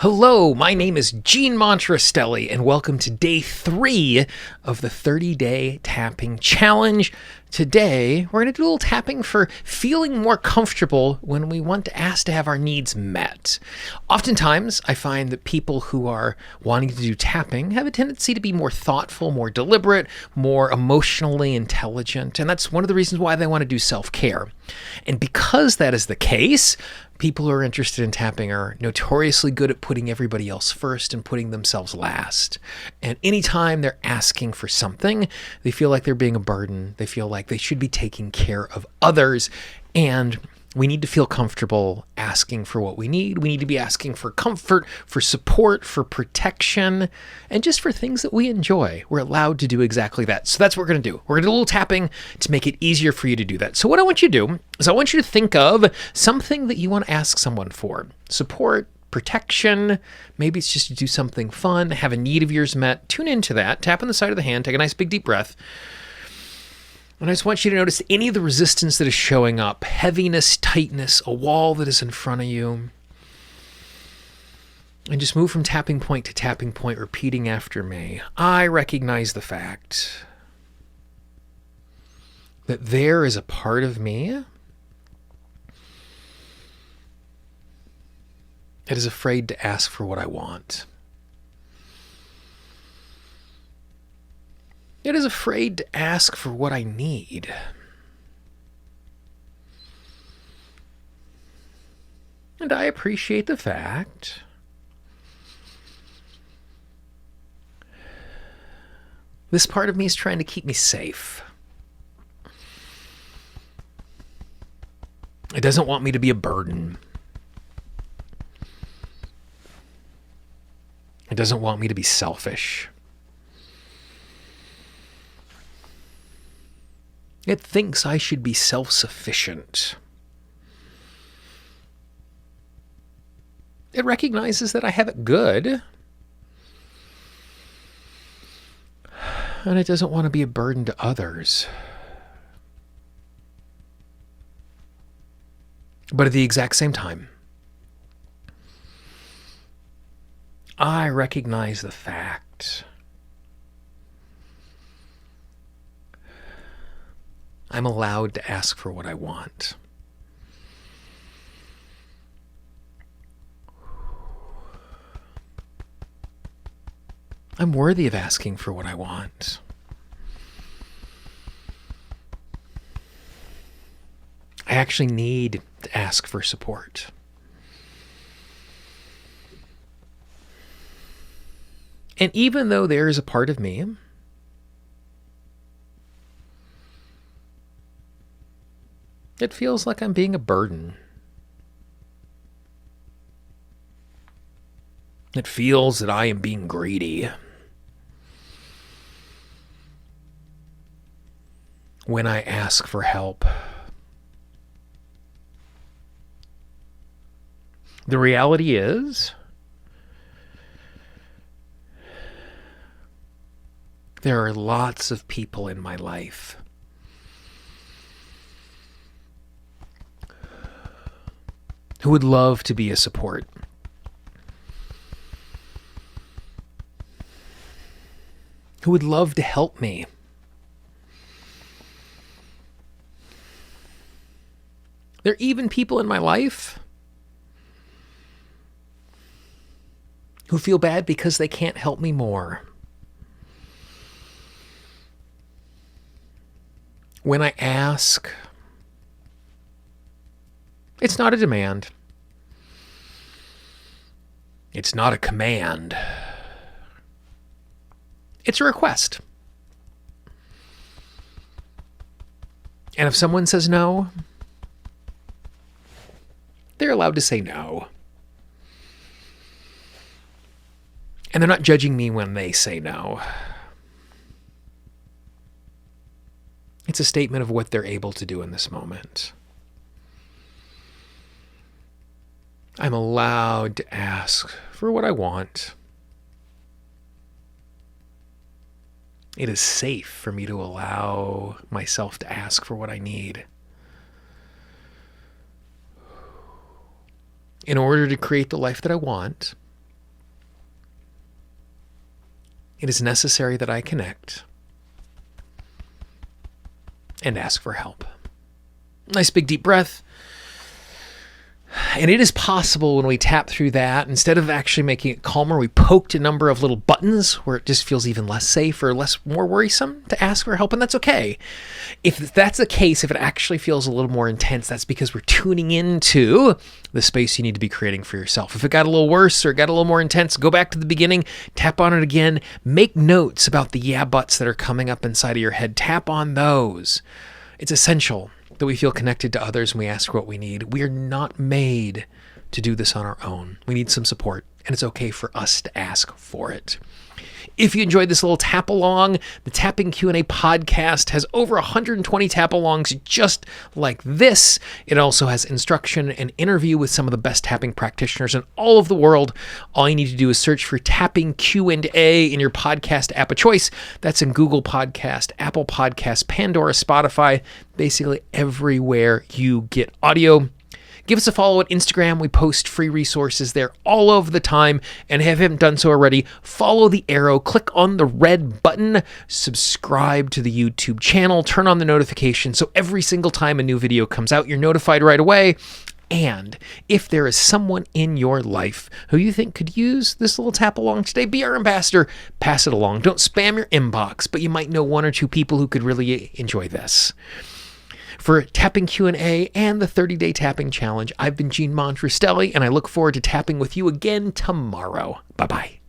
Hello, my name is Gene Montrastelli, and welcome to day 3 of the 30-day tapping challenge. Today, we're going to do a little tapping for feeling more comfortable when we want to ask to have our needs met. Oftentimes, I find that people who are wanting to do tapping have a tendency to be more thoughtful, more deliberate, more emotionally intelligent, and that's one of the reasons why they want to do self-care. And because that is the case, people who are interested in tapping are notoriously good at putting everybody else first and putting themselves last. And anytime they're asking for something, they feel like they're being a burden. They feel like they should be taking care of others. And we need to feel comfortable asking for what we need. We need to be asking for comfort, for support, for protection, and just for things that we enjoy. We're allowed to do exactly that. So that's what we're going to do. We're going to do a little tapping to make it easier for you to do that. So what I want you to do is I want you to think of something that you want to ask someone for. Support, protection, maybe it's just to do something fun, have a need of yours met. Tune into that, tap on the side of the hand, take a nice big deep breath. And I just want you to notice any of the resistance that is showing up, heaviness, tightness, a wall that is in front of you. And just move from tapping point to tapping point, repeating after me. I recognize the fact that there is a part of me that is afraid to ask for what I want. It is afraid to ask for what I need. And I appreciate the fact this part of me is trying to keep me safe. It doesn't want me to be a burden. It doesn't want me to be selfish. It thinks I should be self-sufficient. It recognizes that I have it good. And it doesn't want to be a burden to others. But at the exact same time, I recognize the fact I'm allowed to ask for what I want. I'm worthy of asking for what I want. I actually need to ask for support. And even though there is a part of me it feels like I'm being a burden. It feels that I am being greedy. When I ask for help. The reality is, there are lots of people in my life who would love to be a support. Who would love to help me. There are even people in my life who feel bad because they can't help me more. When I ask, it's not a demand. It's not a command. It's a request. And if someone says no, they're allowed to say no. And they're not judging me when they say no. It's a statement of what they're able to do in this moment. I'm allowed to ask for what I want. It is safe for me to allow myself to ask for what I need. In order to create the life that I want, it is necessary that I connect and ask for help. Nice big deep breath. And it is possible when we tap through that, instead of actually making it calmer, we poked a number of little buttons where it just feels even less safe or more worrisome to ask for help, and that's okay. If that's the case, if it actually feels a little more intense, that's because we're tuning into the space you need to be creating for yourself. If it got a little worse or it got a little more intense, go back to the beginning, tap on it again, make notes about the yeah buts that are coming up inside of your head. Tap on those. It's essential that we feel connected to others when we ask for what we need. We are not made to do this on our own. We need some support, and it's okay for us to ask for it. If you enjoyed this little tap along, the Tapping Q&A podcast has over 120 tap alongs just like this. It also has instruction and interview with some of the best tapping practitioners in all of the world. All you need to do is search for Tapping Q&A in your podcast app of choice. That's in Google Podcast, Apple Podcast, Pandora, Spotify, basically everywhere you get audio. Give us a follow at Instagram. We post free resources there all of the time. And if you haven't done so already, follow the arrow, click on the red button, subscribe to the YouTube channel, turn on the notifications so every single time a new video comes out, you're notified right away. And if there is someone in your life who you think could use this little tap along today, be our ambassador, pass it along. Don't spam your inbox, but you might know one or two people who could really enjoy this. For Tapping Q&A and the 30-Day Tapping Challenge, I've been Gene Montrestelli, and I look forward to tapping with you again tomorrow. Bye-bye.